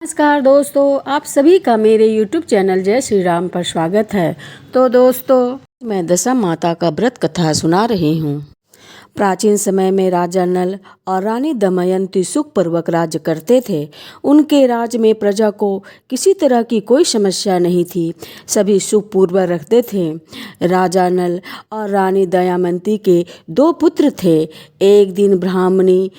नमस्कार दोस्तों, आप सभी का मेरे YouTube चैनल जय श्री राम पर स्वागत है। तो दोस्तों, मैं दशा माता का व्रत कथा सुना रही हूँ। प्राचीन समय में राजा नल और रानी दमयंती सुखपूर्वक राज्य करते थे। उनके राज में प्रजा को किसी तरह की कोई समस्या नहीं थी, सभी सुखपूर्वक रहते थे। राजा नल और रानी दमयंती के 2 पुत्र थे। एक दिन ब्राह्मणी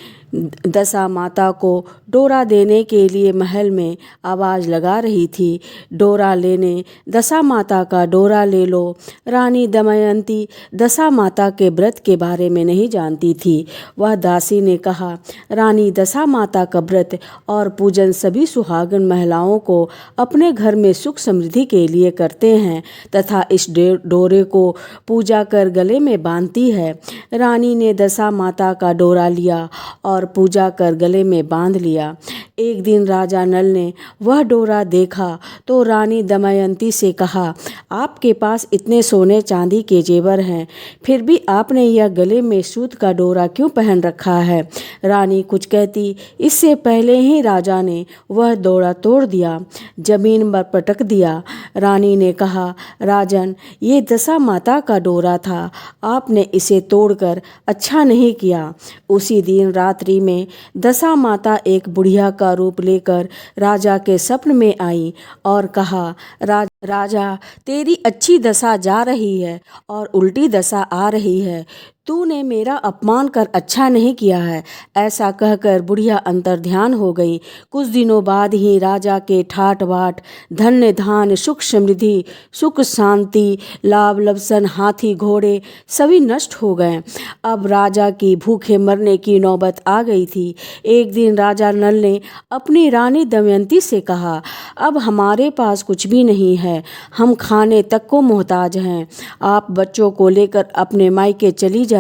दशा माता को डोरा देने के लिए महल में आवाज़ लगा रही थी, डोरा लेने, दशा माता का डोरा ले लो। रानी दमयंती दशा माता के व्रत के बारे में नहीं जानती थी। वह दासी ने कहा, रानी दशा माता का व्रत और पूजन सभी सुहागन महिलाओं को अपने घर में सुख समृद्धि के लिए करते हैं तथा इस डोरे को पूजा कर गले में बांधती है। रानी ने दशा माता का डोरा लिया और पूजा कर गले में बांध लिया। एक दिन राजा नल ने वह डोरा देखा तो रानी दमयंती से कहा, आपके पास इतने सोने चांदी के जेवर हैं, फिर भी आपने यह गले में सूत का डोरा क्यों पहन रखा है? रानी कुछ कहती, इससे पहले ही राजा ने वह डोरा तोड़ दिया, जमीन पर पटक दिया। रानी ने कहा, राजन, ये दशा माता का डोरा था, आपने इसे तोड़कर अच्छा नहीं किया। उसी दिन रात्रि में दशा माता एक बुढ़िया का रूप लेकर राजा के स्वप्न में आई और कहा, राजा, तेरी अच्छी दशा जा रही है और उल्टी दशा आ रही है। तूने मेरा अपमान कर अच्छा नहीं किया है। ऐसा कहकर बुढ़िया अंतर्ध्यान हो गई। कुछ दिनों बाद ही राजा के ठाट बाट, धन्य धान, सुख समृद्धि, सुख शांति, लाभ लवसन, हाथी घोड़े सभी नष्ट हो गए। अब राजा की भूखे मरने की नौबत आ गई थी। एक दिन राजा नल ने अपनी रानी दमयंती से कहा, अब हमारे पास कुछ भी नहीं है, हम खाने तक को मोहताज हैं। आप बच्चों को लेकर अपने मायके चली जाइए।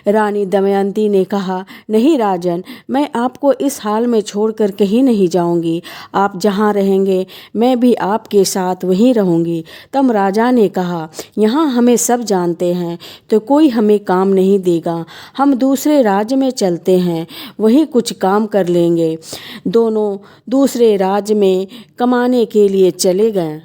रानी दमयंती ने कहा, नहीं राजन, मैं आपको इस हाल में छोड़कर कहीं नहीं जाऊंगी। आप जहाँ रहेंगे मैं भी आपके साथ वहीं रहूंगी। तब राजा ने कहा, यहाँ हमें सब जानते हैं तो कोई हमें काम नहीं देगा। हम दूसरे राज्य में चलते हैं, वहीं कुछ काम कर लेंगे। दोनों दूसरे राज्य में कमाने के लिए चले गए।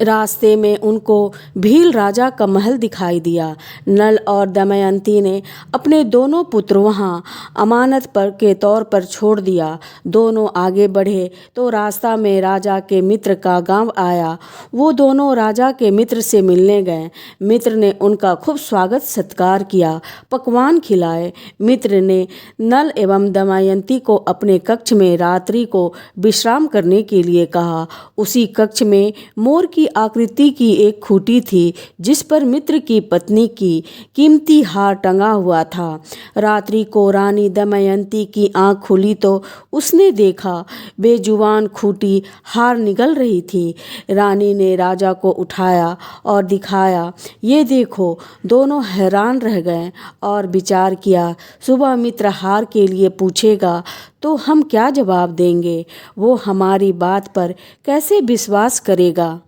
रास्ते में उनको भील राजा का महल दिखाई दिया। नल और दमयंती ने अपने दोनों पुत्र वहाँ अमानत पर के तौर पर छोड़ दिया। दोनों आगे बढ़े तो रास्ता में राजा के मित्र का गांव आया। वो दोनों राजा के मित्र से मिलने गए। मित्र ने उनका खूब स्वागत सत्कार किया, पकवान खिलाए। मित्र ने नल एवं दमयंती को अपने कक्ष में रात्रि को विश्राम करने के लिए कहा। उसी कक्ष में मोर की आकृति की एक खूंटी थी, जिस पर मित्र की पत्नी की कीमती हार टंगा हुआ था। रात्रि को रानी दमयंती की आंख खुली तो उसने देखा बेजुबान खूंटी हार निगल रही थी। रानी ने राजा को उठाया और दिखाया, ये देखो। दोनों हैरान रह गए और विचार किया, सुबह मित्र हार के लिए पूछेगा तो हम क्या जवाब देंगे? वो हमारी बात पर कैसे विश्वास करेगा?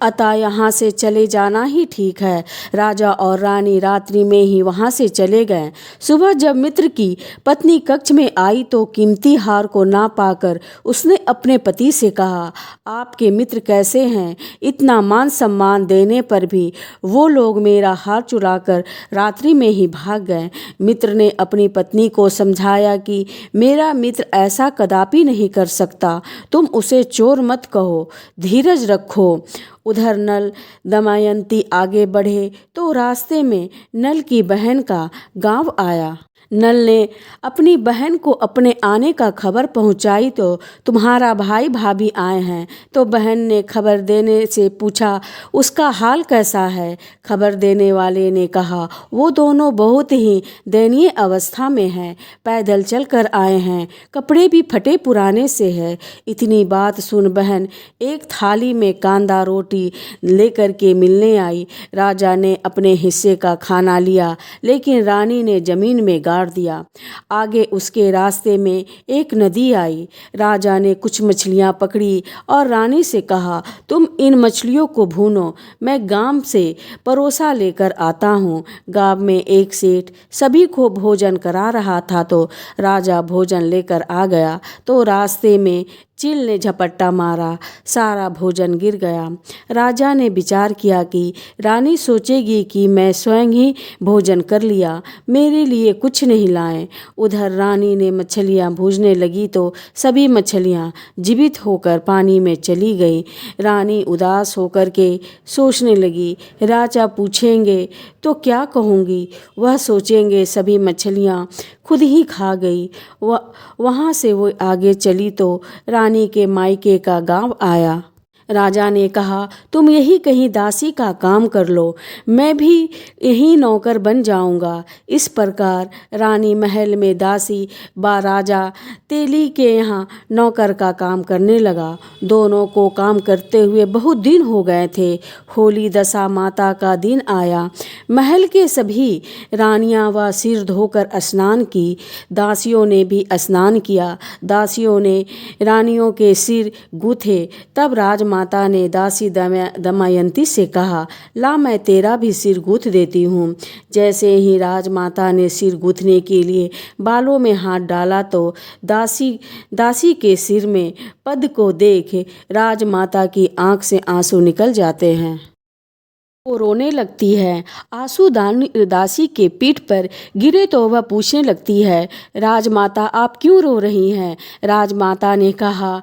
अतः यहाँ से चले जाना ही ठीक है। राजा और रानी रात्रि में ही वहाँ से चले गए। सुबह जब मित्र की पत्नी कक्ष में आई तो कीमती हार को ना पाकर उसने अपने पति से कहा, आपके मित्र कैसे हैं? इतना मान सम्मान देने पर भी वो लोग मेरा हार चुराकर रात्रि में ही भाग गए। मित्र ने अपनी पत्नी को समझाया कि मेरा मित्र ऐसा कदापि नहीं कर सकता, तुम उसे चोर मत कहो, धीरज रखो। उधर नल दमयंती आगे बढ़े तो रास्ते में नल की बहन का गांव आया। नल ने अपनी बहन को अपने आने का खबर पहुंचाई तो तुम्हारा भाई भाभी आए हैं। तो बहन ने खबर देने से पूछा, उसका हाल कैसा है? खबर देने वाले ने कहा, वो दोनों बहुत ही दयनीय अवस्था में हैं, पैदल चलकर आए हैं, कपड़े भी फटे पुराने से है। इतनी बात सुन बहन एक थाली में कांदा रोटी लेकर के मिलने आई। राजा ने अपने हिस्से का खाना लिया, लेकिन रानी ने जमीन में गाड़ दिया। आगे उसके रास्ते में एक नदी आई। राजा ने कुछ मछलियां पकड़ी और रानी से कहा, तुम इन मछलियों को भूनो, मैं गांव से परोसा लेकर आता हूँ। गांव में एक सेठ सभी को भोजन करा रहा था तो राजा भोजन लेकर आ गया तो रास्ते में चील ने झपट्टा मारा, सारा भोजन गिर गया। राजा ने विचार किया कि रानी सोचेगी कि मैं स्वयं ही भोजन कर लिया, मेरे लिए कुछ नहीं लाए। उधर रानी ने मछलियाँ भूजने लगी तो सभी मछलियाँ जीवित होकर पानी में चली गई। रानी उदास होकर के सोचने लगी, राजा पूछेंगे तो क्या कहूँगी। वह सोचेंगे सभी मछलियाँ खुद ही खा गई। वहाँ से वो आगे चली तो रानी के मायके का गांव आया। राजा ने कहा, तुम यही कहीं दासी का काम कर लो, मैं भी यही नौकर बन जाऊंगा। इस प्रकार रानी महल में दासी व राजा तेली के यहाँ नौकर का काम करने लगा। दोनों को काम करते हुए बहुत दिन हो गए थे। होली दशा माता का दिन आया। महल के सभी रानियां व सिर धोकर स्नान की। दासियों ने भी स्नान किया। दासियों ने रानियों के सिर गूथे। तब राजमाता ने दासी दमयंती से कहा, ला मैं तेरा भी सिर गूथ देती हूँ। जैसे ही राजमाता ने सिर गूथने के लिए बालों में हाथ डाला तो दासी के सिर में पद को देख राजमाता की आंख से आंसू निकल जाते हैं। वो रोने लगती है। आंसू दासी के पीठ पर गिरे तो वह पूछने लगती है, राजमाता आप क्यों रो रही हैं। राजमाता ने कहा,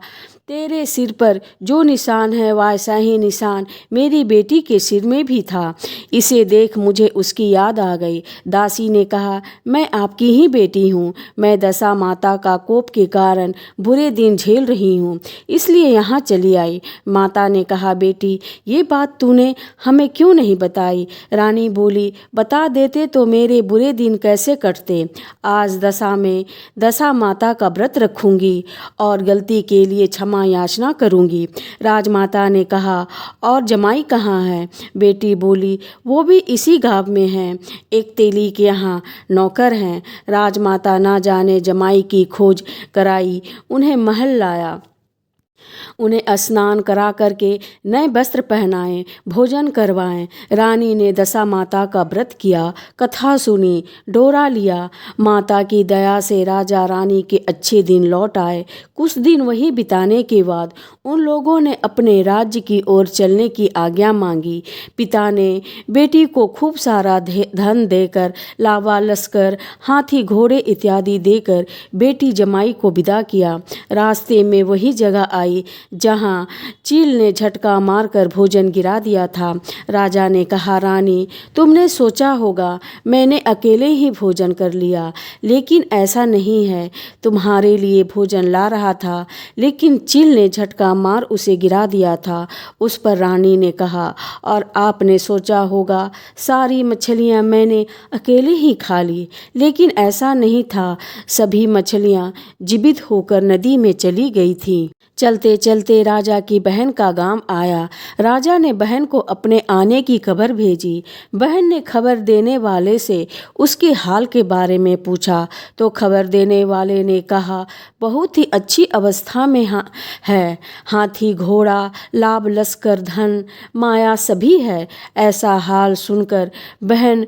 तेरे सिर पर जो निशान है वैसा ही निशान मेरी बेटी के सिर में भी था। इसे देख मुझे उसकी याद आ गई। दासी ने कहा, मैं आपकी ही बेटी हूँ। मैं दशा माता का कोप के कारण बुरे दिन झेल रही हूँ, इसलिए यहाँ चली आई। माता ने कहा, बेटी ये बात तूने हमें क्यों नहीं बताई। रानी बोली, बता देते तो मेरे बुरे दिन कैसे कटते। आज दशा माता का व्रत रखूंगी और गलती के लिए क्षमा याचना करूंगी। राजमाता ने कहा, और जमाई कहाँ है। बेटी बोली, वो भी इसी गांव में है, एक तेली के यहाँ नौकर हैं। राजमाता ना जाने जमाई की खोज कराई, उन्हें महल लाया, उन्हें स्नान करा करके नए वस्त्र पहनाए, भोजन करवाएं। रानी ने दशा माता का व्रत किया, कथा सुनी, डोरा लिया। माता की दया से राजा रानी के अच्छे दिन लौट आए। कुछ दिन वहीं बिताने के बाद उन लोगों ने अपने राज्य की ओर चलने की आज्ञा मांगी। पिता ने बेटी को खूब सारा धन देकर, लावा लश्कर, हाथी घोड़े इत्यादि देकर बेटी जमाई को विदा किया। रास्ते में वही जगह आई जहाँ चील ने झटका मारकर भोजन गिरा दिया था। राजा ने कहा, रानी तुमने सोचा होगा मैंने अकेले ही भोजन कर लिया, लेकिन ऐसा नहीं है। तुम्हारे लिए भोजन ला रहा था, लेकिन चील ने झटका मार उसे गिरा दिया था। उस पर रानी ने कहा, और आपने सोचा होगा सारी मछलियाँ मैंने अकेले ही खा ली, लेकिन ऐसा नहीं था। सभी मछलियाँ जीवित होकर नदी में चली गई थीं। चलते चलते राजा की बहन का गांव आया। राजा ने बहन को अपने आने की खबर भेजी। बहन ने खबर देने वाले से उसके हाल के बारे में पूछा तो खबर देने वाले ने कहा, बहुत ही अच्छी अवस्था में है। हाथी घोड़ा, लाभ लश्कर, धन माया सभी है। ऐसा हाल सुनकर बहन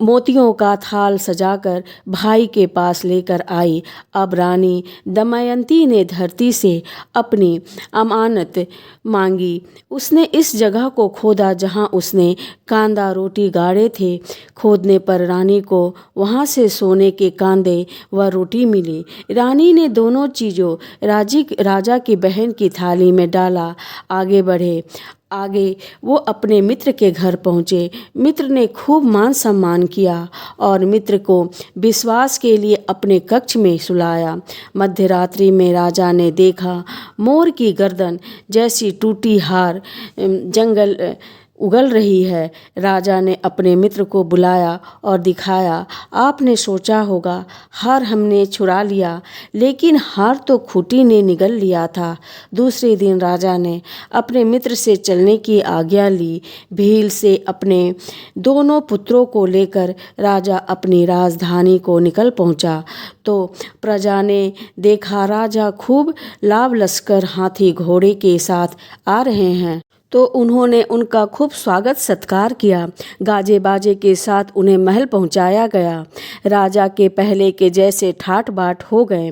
मोतियों का थाल सजाकर भाई के पास लेकर आई। अब रानी दमयंती ने धरती से अपनी अमानत मांगी। उसने इस जगह को खोदा जहां उसने कांदा रोटी गाड़े थे। खोदने पर रानी को वहां से सोने के कांदे व रोटी मिली। रानी ने दोनों चीज़ों राजा की बहन की थाली में डाला। आगे बढ़े। आगे वो अपने मित्र के घर पहुँचे। मित्र ने खूब मान सम्मान किया और मित्र को विश्वास के लिए अपने कक्ष में सुलाया। मध्यरात्रि में राजा ने देखा मोर की गर्दन जैसी टूटी हार जंगल उगल रही है। राजा ने अपने मित्र को बुलाया और दिखाया। आपने सोचा होगा हार हमने छुड़ा लिया, लेकिन हार तो खूंटी ने निगल लिया था। दूसरे दिन राजा ने अपने मित्र से चलने की आज्ञा ली। भील से अपने दोनों पुत्रों को लेकर राजा अपनी राजधानी को निकल पहुंचा तो प्रजा ने देखा राजा खूब लाव लश्कर हाथी घोड़े के साथ आ रहे हैं, तो उन्होंने उनका खूब स्वागत सत्कार किया। गाजे बाजे के साथ उन्हें महल पहुंचाया गया। राजा के पहले के जैसे ठाट बाट हो गए।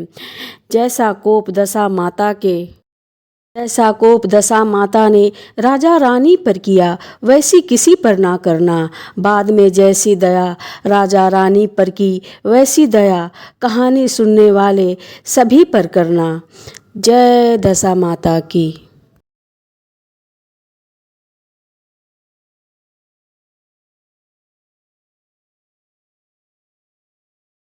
जैसा कोप दशा माता के जैसा कोप दशा माता ने राजा रानी पर किया, वैसी किसी पर ना करना। बाद में जैसी दया राजा रानी पर की, वैसी दया कहानी सुनने वाले सभी पर करना। जय दशा माता की।